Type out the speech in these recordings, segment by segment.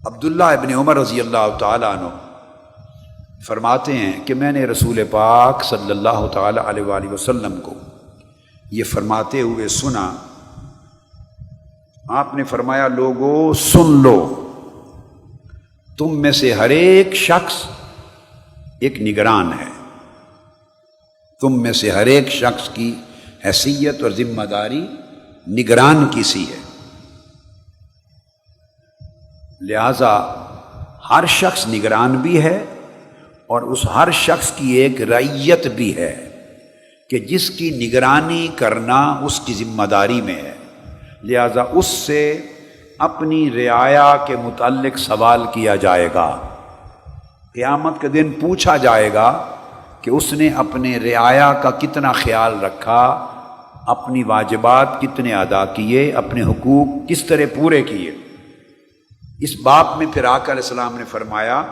عبداللہ ابن عمر رضی اللہ تعالیٰ عنہ فرماتے ہیں کہ میں نے رسول پاک صلی اللہ تعالیٰ علیہ وآلہ وسلم کو یہ فرماتے ہوئے سنا۔ آپ نے فرمایا، لوگو سن لو، تم میں سے ہر ایک شخص ایک نگران ہے، تم میں سے ہر ایک شخص کی حیثیت اور ذمہ داری نگران کی سی ہے، لہذا ہر شخص نگران بھی ہے اور اس ہر شخص کی ایک رعیت بھی ہے کہ جس کی نگرانی کرنا اس کی ذمہ داری میں ہے، لہذا اس سے اپنی رعایا کے متعلق سوال کیا جائے گا۔ قیامت کے دن پوچھا جائے گا کہ اس نے اپنے رعایا کا کتنا خیال رکھا، اپنی واجبات کتنے ادا کیے، اپنے حقوق کس طرح پورے کیے۔ اس باب میں پھر آقا علیہ السلام نے فرمایا،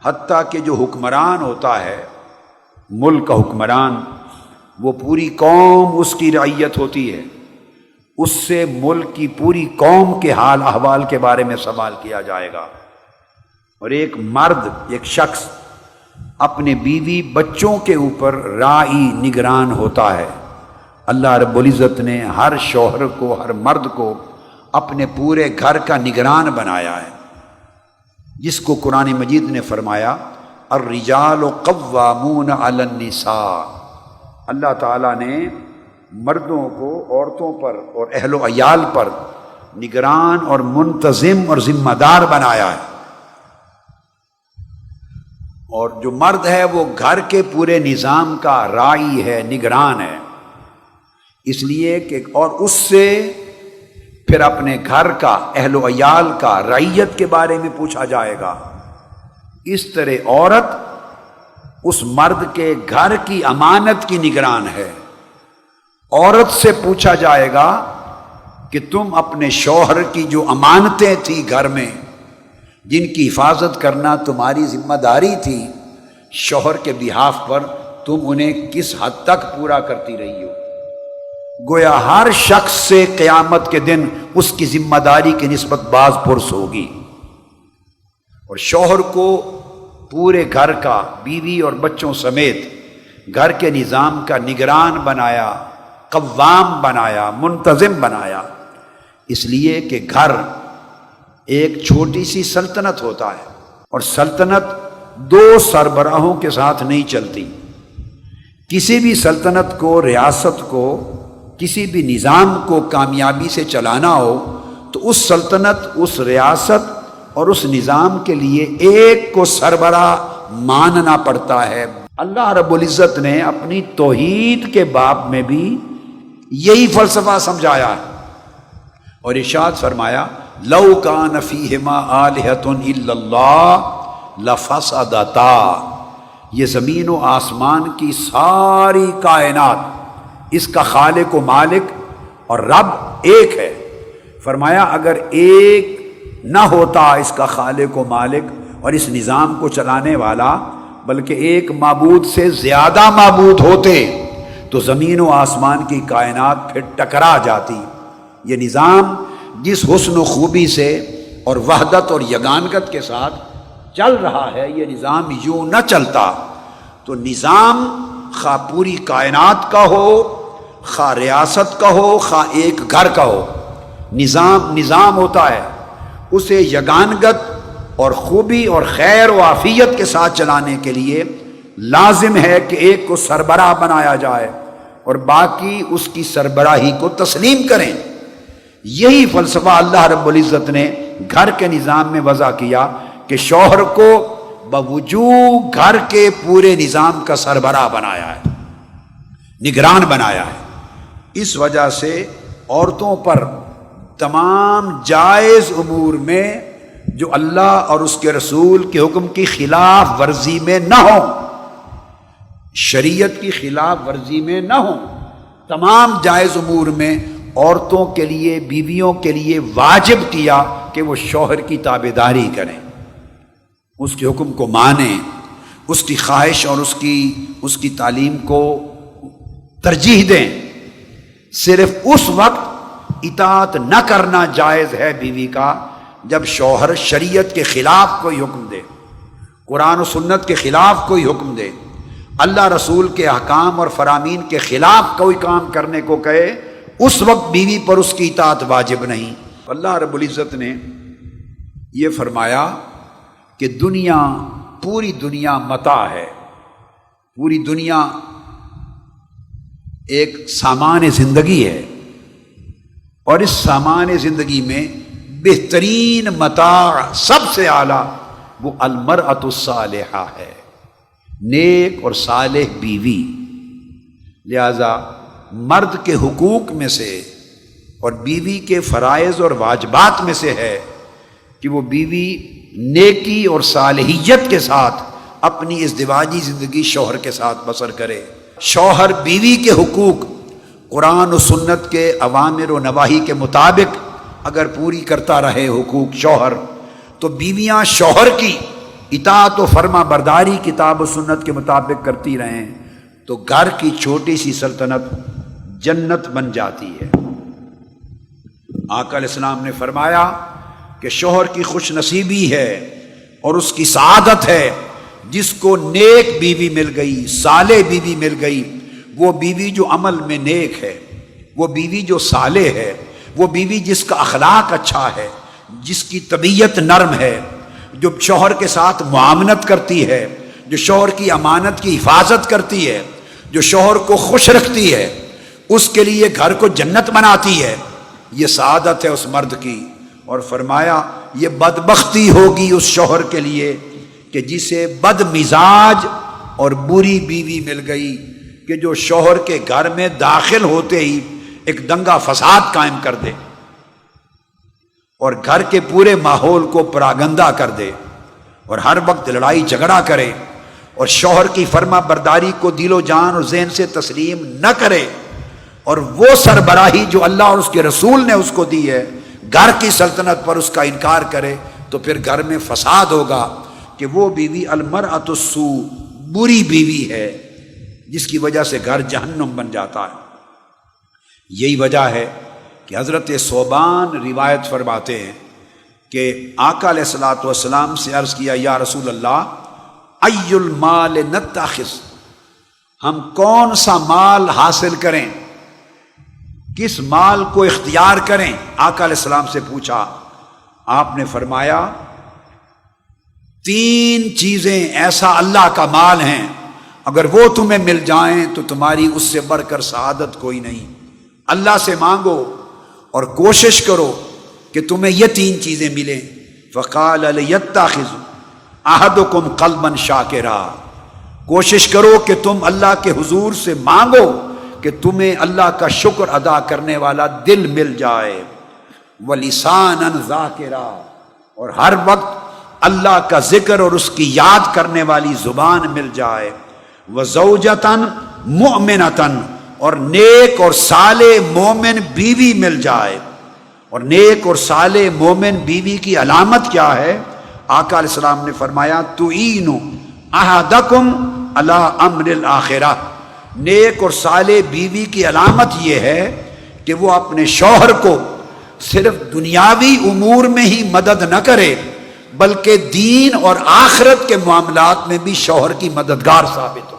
حتیٰ کہ جو حکمران ہوتا ہے، ملک کا حکمران، وہ پوری قوم اس کی رعیت ہوتی ہے، اس سے ملک کی پوری قوم کے حال احوال کے بارے میں سوال کیا جائے گا۔ اور ایک مرد، ایک شخص اپنے بیوی بچوں کے اوپر راعی نگران ہوتا ہے۔ اللہ رب العزت نے ہر شوہر کو، ہر مرد کو اپنے پورے گھر کا نگران بنایا ہے، جس کو قرآن مجید نے فرمایا الرجال قوامون علی النساء۔ اللہ تعالیٰ نے مردوں کو عورتوں پر اور اہل و عیال پر نگران اور منتظم اور ذمہ دار بنایا ہے، اور جو مرد ہے وہ گھر کے پورے نظام کا راعی ہے، نگران ہے، اس لیے کہ اور اس سے پھر اپنے گھر کا، اہل و عیال کا، رعیت کے بارے میں پوچھا جائے گا۔ اس طرح عورت اس مرد کے گھر کی امانت کی نگران ہے۔ عورت سے پوچھا جائے گا کہ تم اپنے شوہر کی جو امانتیں تھیں گھر میں، جن کی حفاظت کرنا تمہاری ذمہ داری تھی، شوہر کے بہاف پر تم انہیں کس حد تک پورا کرتی رہی ہو۔ گویا ہر شخص سے قیامت کے دن اس کی ذمہ داری کی نسبت باز پرس ہوگی، اور شوہر کو پورے گھر کا، بیوی اور بچوں سمیت گھر کے نظام کا نگران بنایا، قوام بنایا، منتظم بنایا، اس لیے کہ گھر ایک چھوٹی سی سلطنت ہوتا ہے، اور سلطنت دو سربراہوں کے ساتھ نہیں چلتی۔ کسی بھی سلطنت کو، ریاست کو، کسی بھی نظام کو کامیابی سے چلانا ہو تو اس سلطنت، اس ریاست اور اس نظام کے لیے ایک کو سربراہ ماننا پڑتا ہے۔ اللہ رب العزت نے اپنی توحید کے باب میں بھی یہی فلسفہ سمجھایا ہے، اور ارشاد فرمایا لو کان فیہما آلہۃ الا اللہ لفسدتا۔ یہ زمین و آسمان کی ساری کائنات، اس کا خالق و مالک اور رب ایک ہے۔ فرمایا اگر ایک نہ ہوتا اس کا خالق و مالک اور اس نظام کو چلانے والا، بلکہ ایک معبود سے زیادہ معبود ہوتے، تو زمین و آسمان کی کائنات پھر ٹکرا جاتی۔ یہ نظام جس حسن و خوبی سے اور وحدت اور یگانگت کے ساتھ چل رہا ہے، یہ نظام یوں نہ چلتا۔ تو نظام خواہ پوری کائنات کا ہو، خواہ ریاست کا ہو، خواہ ایک گھر کا ہو، نظام ہوتا ہے، اسے یگانگت اور خوبی اور خیر و عافیت کے ساتھ چلانے کے لیے لازم ہے کہ ایک کو سربراہ بنایا جائے اور باقی اس کی سربراہی کو تسلیم کریں۔ یہی فلسفہ اللہ رب العزت نے گھر کے نظام میں وضع کیا کہ شوہر کو بوجود گھر کے پورے نظام کا سربراہ بنایا ہے، نگران بنایا ہے۔ اس وجہ سے عورتوں پر تمام جائز امور میں جو اللہ اور اس کے رسول کے حکم کی خلاف ورزی میں نہ ہو، شریعت کی خلاف ورزی میں نہ ہو، تمام جائز امور میں عورتوں کے لیے، بیویوں کے لیے واجب کیا کہ وہ شوہر کی تابعداری کریں، اس کے حکم کو مانیں، اس کی خواہش اور اس کی تعلیم کو ترجیح دیں۔ صرف اس وقت اطاعت نہ کرنا جائز ہے بیوی کا جب شوہر شریعت کے خلاف کوئی حکم دے، قرآن و سنت کے خلاف کوئی حکم دے، اللہ رسول کے احکام اور فرامین کے خلاف کوئی کام کرنے کو کہے، اس وقت بیوی پر اس کی اطاعت واجب نہیں۔ اللہ رب العزت نے یہ فرمایا کہ دنیا، پوری دنیا متاع ہے، پوری دنیا ایک سامان زندگی ہے، اور اس سامان زندگی میں بہترین متاع، سب سے اعلیٰ، وہ المرأۃ الصالحہ ہے، نیک اور صالح بیوی۔ لہذا مرد کے حقوق میں سے اور بیوی کے فرائض اور واجبات میں سے ہے کہ وہ بیوی نیکی اور صالحیت کے ساتھ اپنی ازدواجی زندگی شوہر کے ساتھ بسر کرے۔ شوہر بیوی کے حقوق قرآن و سنت کے اوامر و نواہی کے مطابق اگر پوری کرتا رہے حقوق شوہر، تو بیویاں شوہر کی اطاعت و فرما برداری کتاب و سنت کے مطابق کرتی رہیں تو گھر کی چھوٹی سی سلطنت جنت بن جاتی ہے۔ آقا علیہ السلام نے فرمایا کہ شوہر کی خوش نصیبی ہے اور اس کی سعادت ہے جس کو نیک بیوی مل گئی، صالح بیوی مل گئی۔ وہ بیوی جو عمل میں نیک ہے، وہ بیوی جو صالح ہے، وہ بیوی جس کا اخلاق اچھا ہے، جس کی طبیعت نرم ہے، جو شوہر کے ساتھ معاملت کرتی ہے، جو شوہر کی امانت کی حفاظت کرتی ہے، جو شوہر کو خوش رکھتی ہے، اس کے لیے گھر کو جنت بناتی ہے، یہ سعادت ہے اس مرد کی۔ اور فرمایا یہ بدبختی ہوگی اس شوہر کے لیے کہ جسے بد مزاج اور بری بیوی مل گئی، کہ جو شوہر کے گھر میں داخل ہوتے ہی ایک دنگا فساد قائم کر دے اور گھر کے پورے ماحول کو پراگندہ کر دے اور ہر وقت لڑائی جھگڑا کرے اور شوہر کی فرما برداری کو دل و جان اور ذہن سے تسلیم نہ کرے، اور وہ سربراہی جو اللہ اور اس کے رسول نے اس کو دی ہے گھر کی سلطنت پر اس کا انکار کرے، تو پھر گھر میں فساد ہوگا کہ وہ بیوی المرأۃ السوء، بری بیوی ہے جس کی وجہ سے گھر جہنم بن جاتا ہے۔ یہی وجہ ہے کہ حضرت ثوبان روایت فرماتے ہیں کہ آقا علیہ الصلوۃ والسلام سے عرض کیا، یا رسول اللہ ای المال نتخذ، ہم کون سا مال حاصل کریں، کس مال کو اختیار کریں؟ آقا علیہ السلام سے پوچھا، آپ نے فرمایا 3 چیزیں ایسا اللہ کا مال ہیں، اگر وہ تمہیں مل جائیں تو تمہاری اس سے بڑھ کر سعادت کوئی نہیں۔ اللہ سے مانگو اور کوشش کرو کہ تمہیں یہ 3 چیزیں ملیں۔ فقال لیتخذ احدکم قلبا شاکرا، کوشش کرو کہ تم اللہ کے حضور سے مانگو کہ تمہیں اللہ کا شکر ادا کرنے والا دل مل جائے، ولسانا ذاکرا، اور ہر وقت اللہ کا ذکر اور اس کی یاد کرنے والی زبان مل جائے، وزوجتاً مؤمنتاً، اور نیک اور صالح مومن بیوی مل جائے۔ اور نیک اور صالح مومن بیوی کی علامت کیا ہے؟ آقا علیہ السلام نے فرمایا تعین احدکم علی امر الآخرہ، نیک اور صالح بیوی کی علامت یہ ہے کہ وہ اپنے شوہر کو صرف دنیاوی امور میں ہی مدد نہ کرے بلکہ دین اور آخرت کے معاملات میں بھی شوہر کی مددگار ثابت ہو۔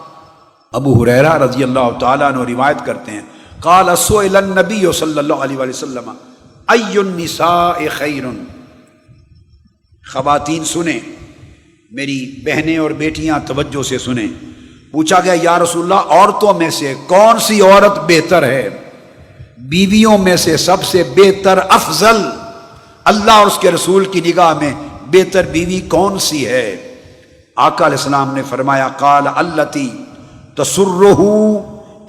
ابو ہریرہ رضی اللہ تعالیٰ عنہ روایت کرتے ہیں، قال سئل النبی صلی اللہ علیہ وآلہ وسلم ای النساء خیر، خواتین سنیں، میری بہنیں اور بیٹیاں توجہ سے سنیں، پوچھا گیا یا رسول اللہ عورتوں میں سے کون سی عورت بہتر ہے؟ بیویوں میں سے سب سے بہتر، افضل، اللہ اور اس کے رسول کی نگاہ میں بہتر بیوی کون سی ہے؟ آقا علیہ السلام نے فرمایا قال التی تسرہ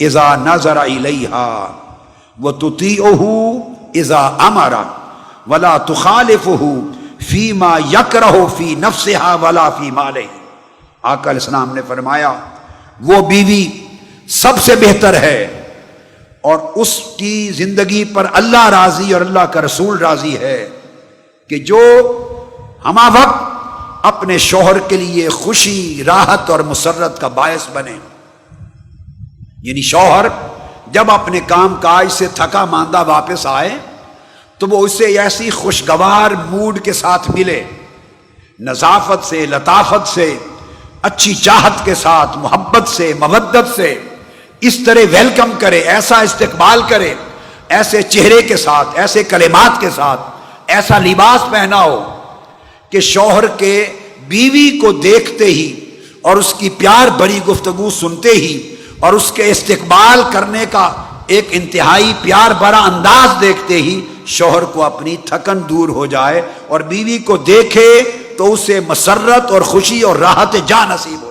اذا نظر الیہا وتطیعہ اذا امر ولا تخالفہ فیما یکرہ فی نفسہا ولا فی مالہ۔ آقا علیہ السلام نے فرمایا وہ بیوی سب سے بہتر ہے اور اس کی زندگی پر اللہ راضی اور اللہ کا رسول راضی ہے کہ جو ہمہ وقت اپنے شوہر کے لیے خوشی، راحت اور مسرت کا باعث بنے۔ یعنی شوہر جب اپنے کام کاج سے تھکا ماندہ واپس آئے تو وہ اسے ایسی خوشگوار موڈ کے ساتھ ملے، نظافت سے، لطافت سے، اچھی چاہت کے ساتھ، محبت سے، مودت سے اس طرح ویلکم کرے، ایسا استقبال کرے، ایسے چہرے کے ساتھ، ایسے کلمات کے ساتھ، ایسا لباس پہنا ہو کہ شوہر کے بیوی کو دیکھتے ہی اور اس کی پیار بھری گفتگو سنتے ہی اور اس کے استقبال کرنے کا ایک انتہائی پیار بھرا انداز دیکھتے ہی شوہر کو اپنی تھکن دور ہو جائے اور بیوی کو دیکھے تو اسے مسرت اور خوشی اور راحت جاں نصیب ہو۔